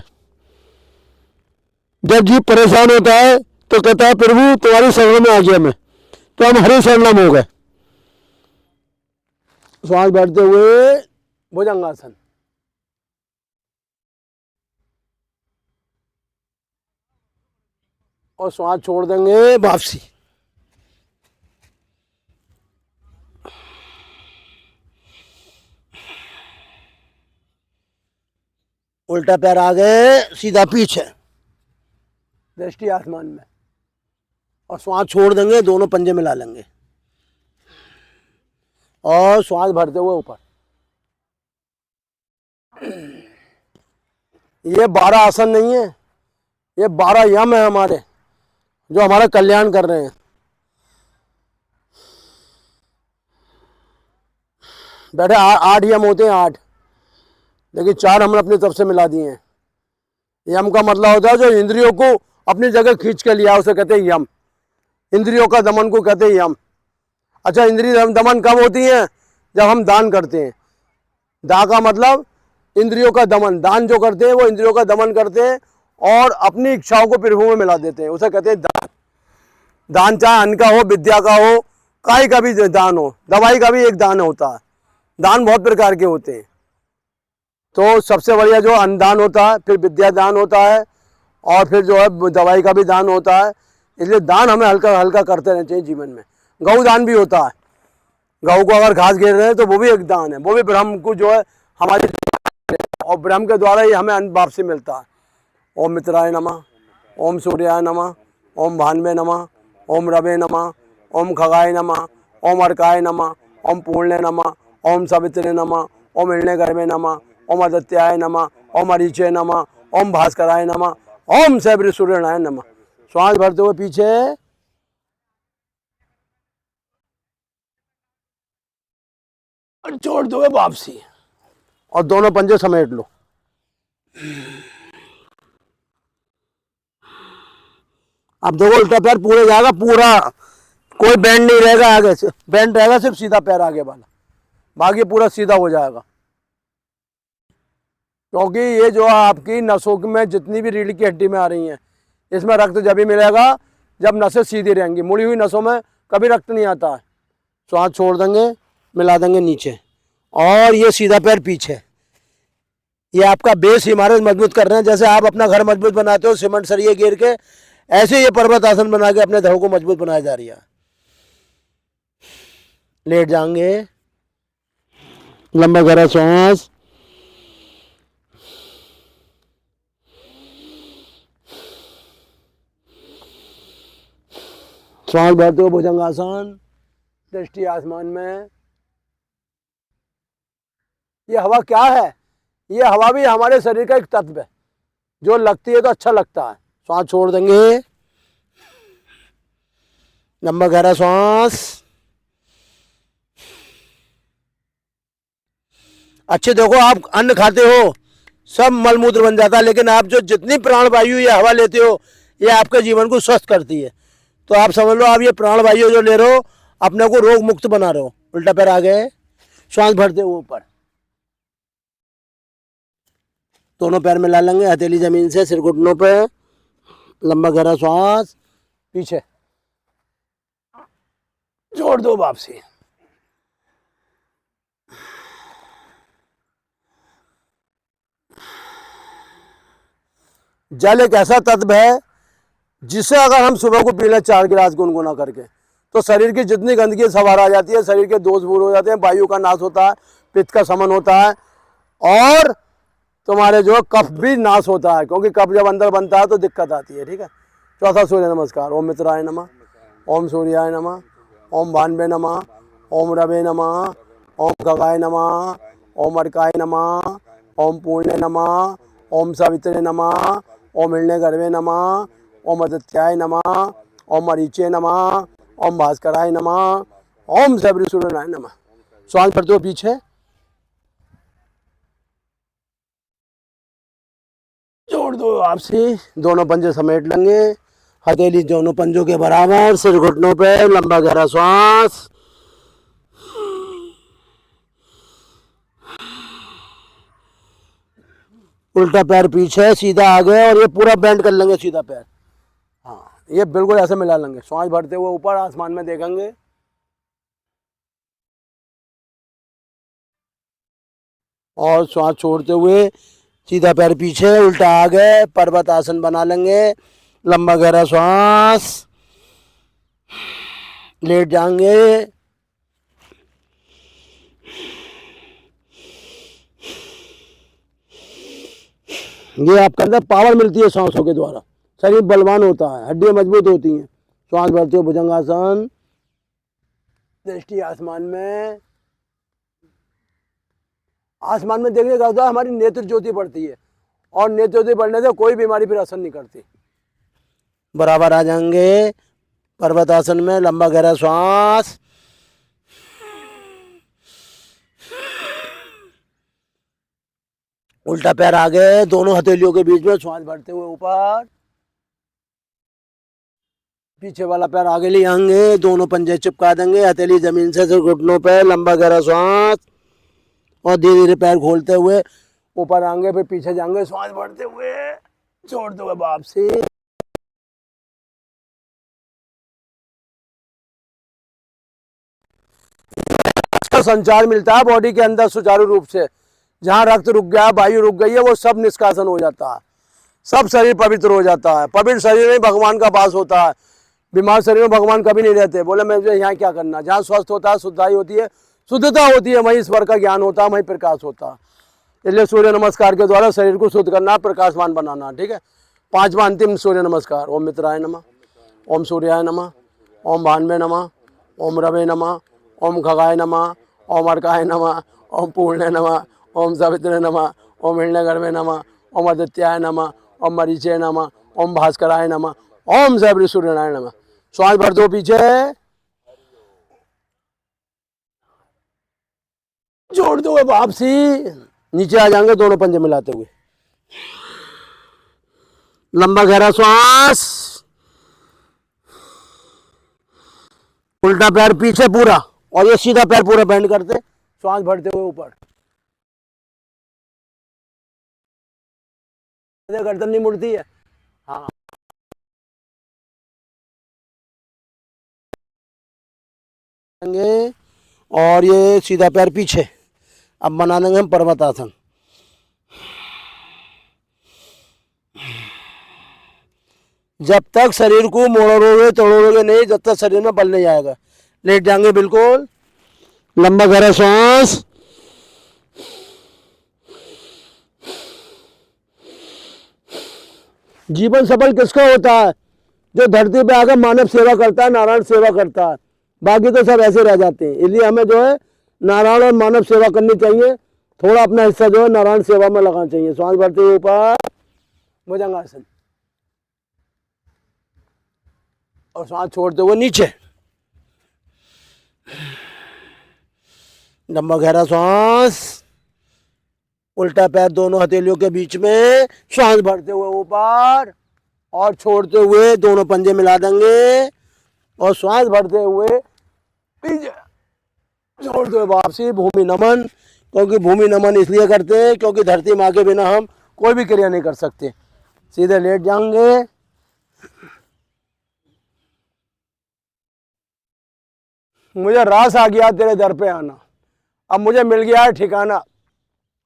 जब जीव परेशान होता है तो कहता है प्रभु तुम्हारी शरण में आ गया मैं, तो हम हरि शरणम हो गए। श्वास बढ़ते हुए भुजंगासन। और श्वास छोड़ देंगे, वापसी। उल्टा पैर आगे, सीधा पीछे, दृष्टि आसमान में। और श्वास छोड़ देंगे, दोनों पंजे मिला लेंगे और श्वास भरते हुए ऊपर। ये 12 आसन नहीं है, ये 12 यम है हमारे, जो हमारा कल्याण कर रहे हैं। बैठे 8 यम होते हैं, 8। देखिए 4 हमने अपनी तरफ से मिला दिए हैं। यम का मतलब होता है जो इंद्रियों को अपनी जगह खींच के लिया, उसे कहते हैं यम। इंद्रियों का दमन को कहते हैं यम। अच्छा, इंद्रिय दमन कब होती है? जब हम दान करते हैं। दा का मतलब इंद्रियों का दमन, दान जो करते हैं वो इंद्रियों का दमन करते हैं और अपनी इच्छाओं को प्रभु में मिला देते हैं, उसे कहते हैं दान। दान चाहे अन्न का हो, विद्या का हो, काय का भी दान हो, दवाई का भी एक दान होता है। दान बहुत प्रकार के होते हैं, तो सबसे बढ़िया जो अन्नदान होता है, फिर विद्या दान होता है और फिर जो है दवाई का भी दान होता है। इसलिए दान हमें हल्का हल्का करते रहना चाहिए जीवन में। गौ दान भी होता है, गौ को अगर घास घेर रहे हैं तो वो भी एक दान है, वो भी ब्रह्म को जो है हमारी, और ब्रह्म के द्वारा ही हमें अन्न वापसी मिलता है। ओम मित्राय नमः, ओम सूर्याय नमः, ओम भान्वे नमः, ओम रवे नमः, ओम खगाय नमः, ओम अर्काय नमः, ओम पूर्णे नमः, ओम सवित्रे नमः, ओम हिरण्यगर्भे नमः, ओम आदित्याय नमः, ओम अरिचे नमः, ओम भास्कराय नमः, ओम सैब्र सूर्यनाय नमः। श्वास भरते हुए पीछे और छोड़ दो वापसी, और दोनों पंजे समेट लो। अब देखो उल्टा पैर पूरे जाएगा, पूरा कोई बैंड नहीं रहेगा आगे से, बैंड रहेगा सिर्फ सीधा पैर आगे वाला, बाकी पूरा सीधा हो जाएगा। क्योंकि ये जो आपकी नसों में जितनी भी रीढ़ की हड्डी में आ रही हैं, इसमें रक्त जब भी मिलेगा जब नसें सीधी रहेंगी। मुड़ी हुई नसों में कभी रक्त नहीं आता है। श्वास छोड़ देंगे, मिला देंगे नीचे, और ये सीधा पैर पीछे। ये आपका बेस इमारत मजबूत कर रहे हैं। जैसे आप अपना घर मजबूत बनाते हो सीमेंट सरिये गिर के, ऐसे ये पर्वत आसन बना के अपने देह को मजबूत बनाया जा रही है। लेट जाएंगे, लंबा गहरा सांस, श्वास भरते हुए भुजंगासन, दृष्टि आसमान में। ये हवा क्या है? ये हवा भी हमारे शरीर का एक तत्व है, जो लगती है तो अच्छा लगता है। श्वास छोड़ देंगे, लंबा गहरा श्वास। अच्छे देखो, आप अन्न खाते हो सब मलमूत्र बन जाता है, लेकिन आप जो जितनी प्राणवायु या हवा लेते हो, ये आपके जीवन को स्वस्थ करती है। तो आप समझ लो, आप ये प्राणवायु जो ले रहे हो अपने को रोग मुक्त बना रहे हो। उल्टा पैर आगे, श्वास भरते हुए ऊपर, दोनों पैर मिला लेंगे हथेली जमीन से, सिर घुटनों पे, लंबा गहरा श्वास, पीछे जोड़ दो वापसी। जल एक ऐसा तत्व है जिसे अगर हम सुबह को पी लें 4 गिलास गुनगुना करके, तो शरीर की जितनी गंदगी सवार आ जाती है, शरीर के दोष दूर हो जाते हैं, वायु का नाश होता है, पित्त का शमन होता है, और तुम्हारे जो कफ भी नाश होता है, क्योंकि कफ जब अंदर बनता है तो दिक्कत आती है। ठीक है। चौथा सूर्य नमस्कार। ओम मित्राय नमः, ओम सूर्याय नमः, ओम भान्वे नमः, ओम रवे नमः, ओम खगाय नमः, ओम अर्काय नमः, ओम पूर्णे नमः, ओम सवित्रे नमः, ओम हिरण्यगर्भे नमः, ओम आदित्याय नमः, ओम मरीचे नमः, ओम भास्कराय नमः, ओम सैब्र सूर्यनाय नमः। श्वास भरते हुए पीछे, जोड़ दो आपसे, दोनों पंजे समेट लेंगे, हथेली दोनों पंजों के बराबर, सिर घुटनों पे, लंबा गहरा श्वास। उल्टा पैर पीछे, सीधा आगे, और ये पूरा बेंड कर लेंगे सीधा पैर। हाँ, ये बिल्कुल ऐसे मिला लेंगे। श्वास भरते हुए ऊपर आसमान में देखेंगे, और श्वास छोड़ते हुए सीधा पैर पीछे, उल्टा आगे, पर्वत आसन बना लेंगे, लंबा गहरा श्वास, लेट जाएंगे, ये आपके अंदर पावर मिलती है सांसों के द्वारा, शरीर बलवान होता है, हड्डियां मजबूत होती हैं। श्वास भरते हुए भुजंगासन, दृष्टि आसमान में। आसमान में देखने का होता है हमारी नेत्र ज्योति बढ़ती है, और नेत्र ज्योति बढ़ने से कोई बीमारी फिर असर नहीं करती। बराबर आ जाएंगे पर्वत आसन में, लंबा गहरा श्वास, उल्टा पैर आगे, दोनों हथेलियों के बीच में श्वास भरते हुए ऊपर, पीछे वाला पैर आगे ले आएंगे, दोनों पंजे चिपका देंगे, हथेली जमीन से घुटनों पे, लंबा गहरा श्वास, और धीरे धीरे पैर खोलते हुए ऊपर आएंगे, फिर पीछे जाएंगे, श्वास भरते हुए छोड़ते हुए वापसी। इसका संचार मिलता है बॉडी के अंदर सुचारू रूप से। जहाँ रक्त रुक गया, वायु रुक गई है, वो सब निष्कासन हो जाता है, सब शरीर पवित्र हो जाता है। पवित्र शरीर में भगवान का वास होता है। बीमार शरीर में भगवान कभी नहीं रहते। बोले मुझे यहाँ क्या करना, जहाँ स्वस्थ होता है, शुद्धाई होती है, शुद्धता होती है, वहीं ईश्वर का ज्ञान होता है, वहीं प्रकाश होता है। इसलिए सूर्य नमस्कार के द्वारा शरीर को शुद्ध करना, प्रकाशमान बनाना। ठीक है। पांचवा अंतिम सूर्य नमस्कार। ओम मित्राय नमः, ओम सूर्याय नमः, ओम भान्वे नमः, ओम रवे नमः, ओम खगाय नमः, ओम अर्काय नमः, ओम पूर्णे नमः, ओम सवित्रे नमः, ओम हिरण्यगर्भे नमः, ओम आदित्याय नमः, ओम मरीचे नमः, ओम भास्कराय नमः, ओम जयवृ सूर्यनारायण नमः। श्वास भर दो पीछे, जोड़ दो वापसी, नीचे आ जाएंगे दोनों पंजे मिलाते हुए। लंबा गहरा श्वास, उल्टा पैर पीछे पूरा, और ये सीधा पैर पूरा बेंड करते, श्वास भरते हुए ऊपर। गर्दन नहीं मुड़ती है। हाँ, और ये सीधा पैर पीछे। अब बना देंगे हम पर्वतासन। जब तक शरीर को मोड़ोगे तोड़ोगे नहीं, जब तक शरीर में बल नहीं आएगा। लेट जाएंगे बिल्कुल, लंबा गहरा श्वास, जीवन सफल किसका होता है? जो धरती पे आकर मानव सेवा करता है, नारायण सेवा करता है। बाकी तो सब ऐसे रह जाते हैं। इसलिए हमें जो है नारायण और मानव सेवा करनी चाहिए। थोड़ा अपना हिस्सा जो है नारायण सेवा में लगाना चाहिए। श्वास भरते हुए ऊपर, भुजंगासन, और श्वास छोड़ते हुए नीचे। लंबा गहरा श्वास, उल्टा पैर दोनों हथेलियों के बीच में, श्वास भरते हुए ऊपर और छोड़ते हुए दोनों पंजे मिला देंगे, और श्वास भरते हुए पीछे, छोड़ते हुए वापसी। भूमि नमन। क्योंकि भूमि नमन इसलिए करते हैं क्योंकि धरती माँ के बिना हम कोई भी क्रिया नहीं कर सकते। सीधे लेट जाएंगे, मुझे रास आ गया तेरे दर पे आना। अब मुझे मिल गया है ठिकाना।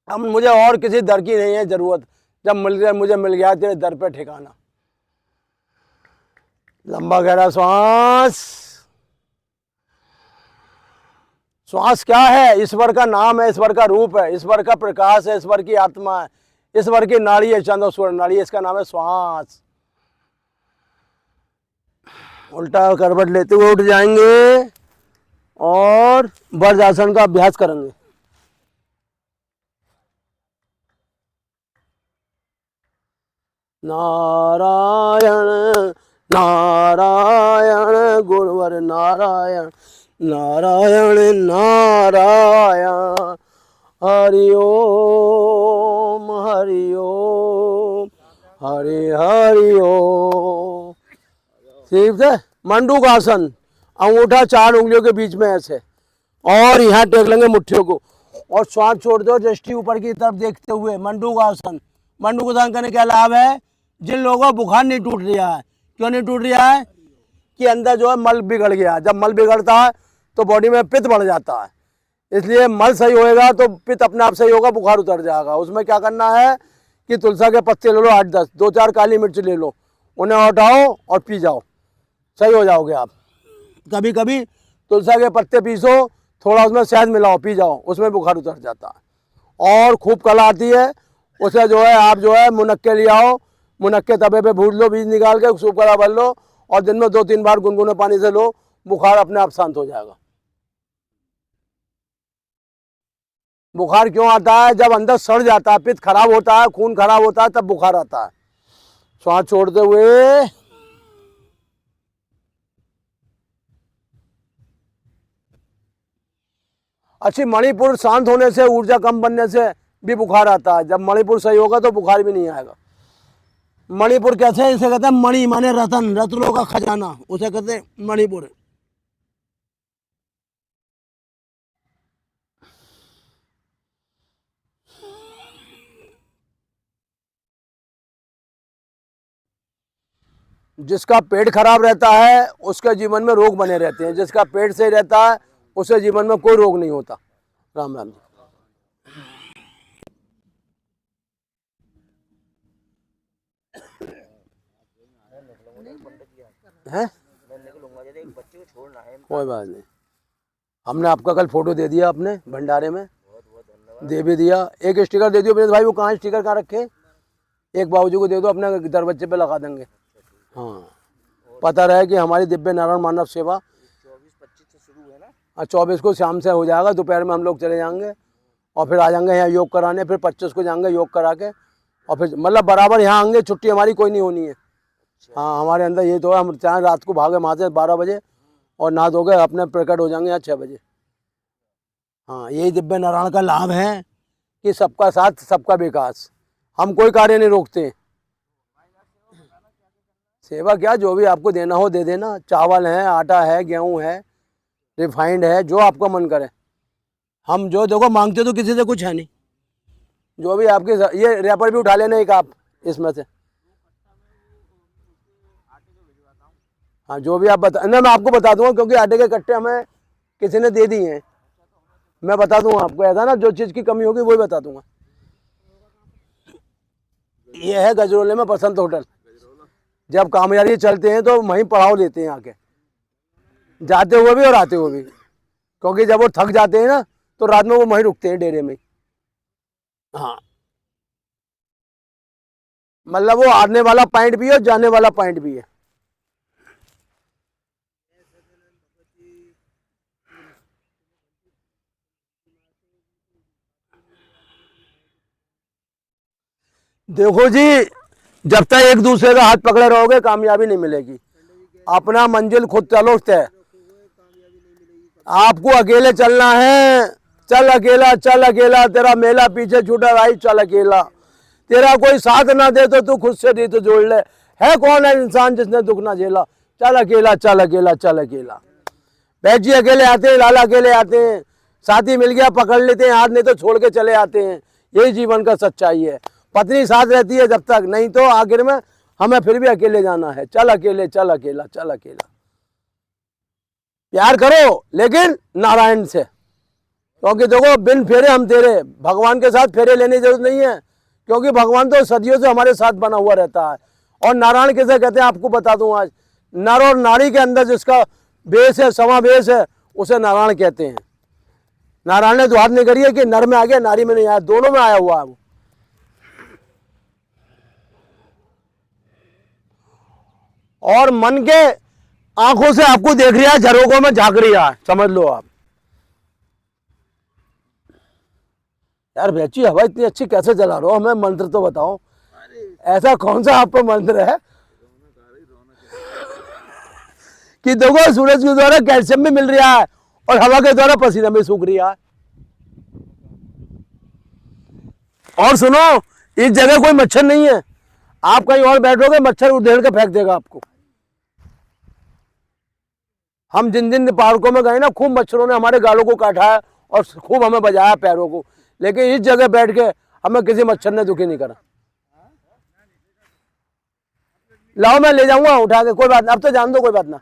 अब मुझे और किसी दर की नहीं है जरूरत। जब मिल गया, मुझे मिल गया तेरे दर पे ठिकाना। लंबा गहरा श्वास। श्वास क्या है? ईश्वर का नाम है, ईश्वर का रूप है, ईश्वर का प्रकाश है, ईश्वर की आत्मा है, ईश्वर की नाड़ी है, चंद्र सूर्य नाड़ी। इसका नाम है श्वास। उल्टा करवट लेते हुए उठ जाएंगे और वज्रासन का अभ्यास करेंगे। नारायण नारायण गुरुवर नारायण, नारायण नारायण, हरि ओम हरि ओम, हरि हरि ओम। ठीक है। मंडूक आसन, अंगूठा 4 उंगलियों के बीच में ऐसे, और यहाँ टेक लेंगे मुट्ठियों को, और श्वास छोड़ दो दृष्टि ऊपर की तरफ देखते हुए। मंडूक आसन। मंडूक आसन करने क्या लाभ है? जिन लोगों का बुखार नहीं टूट रहा है। क्यों नहीं टूट रहा है? कि अंदर जो है मल बिगड़ गया। जब मल बिगड़ता है तो बॉडी में पित्त बढ़ जाता है। इसलिए मल सही होएगा तो पित्त अपने आप सही होगा, बुखार उतर जाएगा। उसमें क्या करना है कि तुलसी के पत्ते ले लो 8-10, 2-4 काली मिर्च ले लो, उन्हें हटाओ और पी जाओ, सही हो जाओगे आप। कभी कभी तुलसी के पत्ते पीसो, थोड़ा उसमें शहद मिलाओ, पी जाओ, उसमें बुखार उतर जाता है। और खूब कला आती है, उसे जो है आप जो है मुनक्के ले आओ, मुनक्के तवे पे भून लो, बीज निकाल के सूप कला भर लो, और दिन में 2-3 बार गुनगुने पानी से लो, बुखार अपने आप शांत हो जाएगा। बुखार क्यों आता है? जब अंदर सड़ जाता है, पित्त खराब होता है, खून खराब होता है, तब बुखार आता है। श्वास छोड़ते हुए अच्छी मणिपुर शांत होने से, ऊर्जा कम बनने से भी बुखार आता है। जब मणिपुर सही होगा तो बुखार भी नहीं आएगा। मणिपुर कैसे है? इसे कहते हैं मणि माने रतन, रत्नों का खजाना, उसे कहते हैं मणिपुर। जिसका पेट खराब रहता है उसके जीवन में रोग बने रहते हैं, जिसका पेट सही रहता है उसके जीवन में कोई रोग नहीं होता। राम राम जी। हैं? कोई बात नहीं, हमने आपका कल फोटो दे दिया अपने भंडारे में, दे भी दिया। एक स्टिकर दे दियो विनीत भाई, वो कहाँ है स्टिकर, कहाँ रखे? एक बाबूजी को दे दो, अपने दरवाजे पे लगा देंगे। हाँ, पता रहे कि हमारी दिव्य नारायण मानव सेवा 24-25 से शुरू है ना। 24 को शाम से हो जाएगा, दोपहर में हम लोग चले जाएंगे और फिर आ जाएंगे यहाँ योग कराने। फिर 25 को जाएंगे योग करा के, और फिर मतलब बराबर यहाँ आएंगे। छुट्टी हमारी कोई नहीं होनी है। हाँ, हमारे अंदर ये तो है, हम चाहे रात को भागे वहाँ से 12 बजे और नहा धो के अपने प्रकट हो जाएंगे यहाँ 6 बजे। हाँ, यही दिव्य नारायण का लाभ है कि सबका साथ सबका विकास। हम कोई कार्य नहीं रोकते। सेवा क्या, जो भी आपको देना हो दे देना। चावल है, आटा है, गेहूं है, रिफाइंड है, जो आपका मन करे। हम जो देखो मांगते तो किसी से कुछ है नहीं। जो भी आपके, ये रैपर भी उठा लेना एक आप इसमें से। हाँ, जो भी आप बता ना, मैं आपको बता दूंगा, क्योंकि आटे के कट्टे हमें किसी ने दे दिए हैं। मैं बता दूंगा आपको, ऐसा ना जो चीज़ की कमी होगी वही बता दूंगा। ये है गजरोले में बसंत होटल। जब कामयाबी चलते हैं तो वहीं पड़ाव लेते हैं आके, जाते हुए भी और आते हुए भी। क्योंकि जब वो थक जाते हैं ना तो रात में वो वहीं रुकते हैं डेरे में। हाँ, मतलब वो आने वाला पॉइंट भी है और जाने वाला पॉइंट भी है। देखो जी, जब तक एक दूसरे का हाथ पकड़े रहोगे कामयाबी नहीं मिलेगी। अपना मंजिल खुद चलो तय। आपको अकेले चलना है, चल अकेला, चल अकेला, तेरा मेला पीछे छूटा भाई, चल अकेला। तेरा कोई साथ ना दे तो तू खुद से रीत जोड़ ले। है कौन है इंसान जिसने दुख ना झेला? चल अकेला, चल अकेला, चल अकेला। बैठ जी अकेले आते हैं, लाला अकेले आते हैं, साथी मिल गया पकड़ लेते हैं हाथ, नहीं तो छोड़ के चले आते हैं। यही जीवन का सच्चाई है। पत्नी साथ रहती है जब तक, नहीं तो आखिर में हमें फिर भी अकेले जाना है। चल अकेले, चल अकेला, चल अकेला। प्यार करो लेकिन नारायण से, क्योंकि देखो बिन फेरे हम तेरे। भगवान के साथ फेरे लेने की जरूरत नहीं है, क्योंकि भगवान तो सदियों से हमारे साथ बना हुआ रहता है। और नारायण किसे कहते हैं आपको बता दूं आज। नर और नारी के अंदर जिसका बेस है, समावेश है, उसे नारायण कहते हैं। नारायण ने द्वार नहीं करी है कि नर में आ गया नारी में नहीं आया, दोनों में आया हुआ है वो। और मन के आंखों से आपको देख रहा है, झरोकों में झांक रहा है, समझ लो आप। यार बेची हवा इतनी अच्छी कैसे चला रहे हो? हमें मंत्र तो बताओ, ऐसा कौन सा आप पे मंत्र है कि देखो सूरज के द्वारा कैल्शियम भी मिल रहा है और हवा के द्वारा पसीना भी सूख रहा है। और सुनो, इस जगह कोई मच्छर नहीं है। आप कहीं और बैठोगे मच्छर उधेड़ के फेंक देगा आपको। हम जिन जिन पार्कों में गए ना, खूब मच्छरों ने हमारे गालों को काटा है और खूब हमें बजाया पैरों को, लेकिन इस जगह बैठ के हमें किसी मच्छर ने दुखी नहीं करा। लाओ मैं ले जाऊंगा उठा के, कोई बात नहीं, अब तो जान दो, कोई बात ना।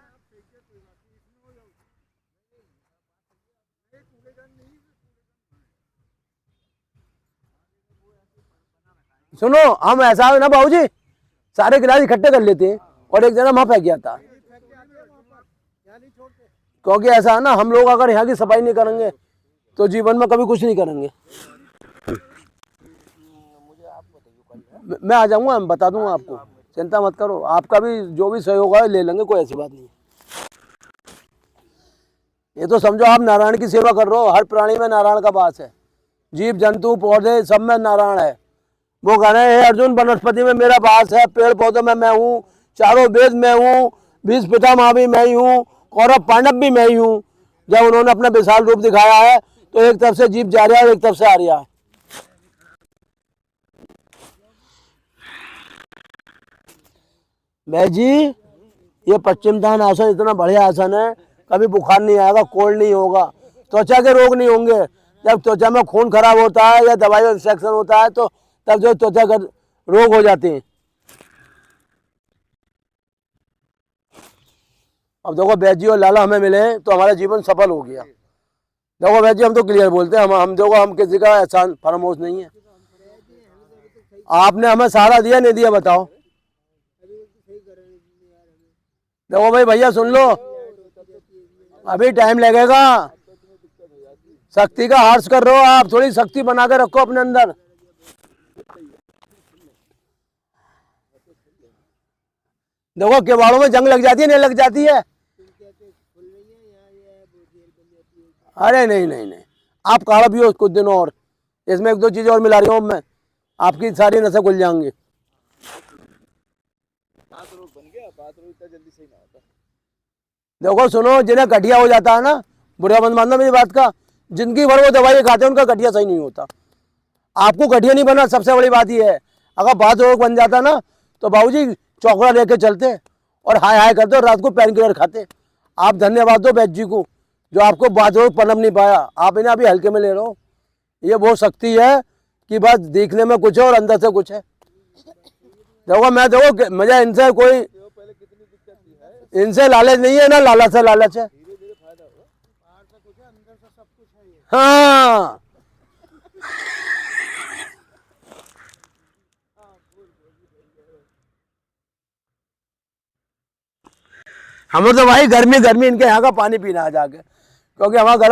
सुनो, हम ऐसा है ना बाबूजी, सारे गिलास इकट्ठे कर लेते हैं और एक जना वहां फेंक जाता है। क्योंकि ऐसा है ना, हम लोग अगर यहाँ की सफाई नहीं करेंगे तो जीवन में कभी कुछ नहीं करेंगे। मैं आ जाऊंगा, मैं बता दूंगा आपको, चिंता मत करो। आपका भी जो भी सहयोग है ले लेंगे, कोई ऐसी बात नहीं। ये तो समझो आप नारायण की सेवा कर रहे हो। हर प्राणी में नारायण का वास है, जीव जंतु पौधे सब में नारायण है। वो कह रहे हैं अर्जुन, वनस्पति में मेरा वास है, पेड़ पौधों में मैं हूँ, चारों वेद में हूँ, बीस पितामह भी मैं ही हूँ, कौरव पांडव भी मैं ही हूँ। जब उन्होंने अपना विशाल रूप दिखाया है तो एक तरफ से जीव जा रहा है और एक तरफ से आ रहा है। भाई जी ये पश्चिम दान आसन इतना बढ़िया आसन है, कभी बुखार नहीं आएगा, कोल्ड नहीं होगा, त्वचा के रोग नहीं होंगे। जब त्वचा में खून खराब होता है या दवाई इंफेक्शन होता है तो तब जो त्वचा का रोग हो जाते हैं। अब देखो बैद जी और लाला हमें मिले तो हमारा जीवन सफल हो गया। देखो बैद जी हम तो क्लियर बोलते हैं, हम देखो हम किसी का एहसान फरामोश नहीं है। आपने हमें सहारा दिया नहीं दिया बताओ। देखो भाई भैया सुन लो, अभी टाइम लगेगा। शक्ति का हर्ष कर रहे हो आप, थोड़ी शक्ति बना के रखो अपने अंदर। देखो केवाड़ों में जंग लग जाती है, नहीं लग जाती है? अरे नहीं नहीं नहीं, आप काढ़ा पियो कुछ दिन और, इसमें एक दो चीजें और मिला रही हूँ मैं, आपकी सारी नसें खुल जाएंगी। बात रोग बन गया, बात रोग इतना जल्दी सही ना होता। देखो सुनो, जिन्हें गठिया हो जाता है ना, बुरा मत मानना मेरी बात का, जिंदगी भर वो दवाई खाते हैं उनका गठिया सही नहीं होता। आपको गठिया नहीं बना, सबसे बड़ी बात ये है। अगर बात रोग बन जाता ना तो बाबूजी चौकड़ा लेके चलते और हाय हाय करते और रात को पेन किलर खाते। आप धन्यवाद दो बैद जी को जो आपको बात रोग पनप नहीं पाया, आप इन्हें अभी हल्के में ले रहे हो। ये वो शक्ति है कि बस देखने में कुछ है और अंदर से कुछ है। देखो मैं देखो मुझे इनसे कोई, इनसे लालच नहीं है ना, लालच से लालच है। हाँ हमें तो भाई गर्मी गर्मी इनके यहाँ का पानी पीना है जाके, क्योंकि हमारा गला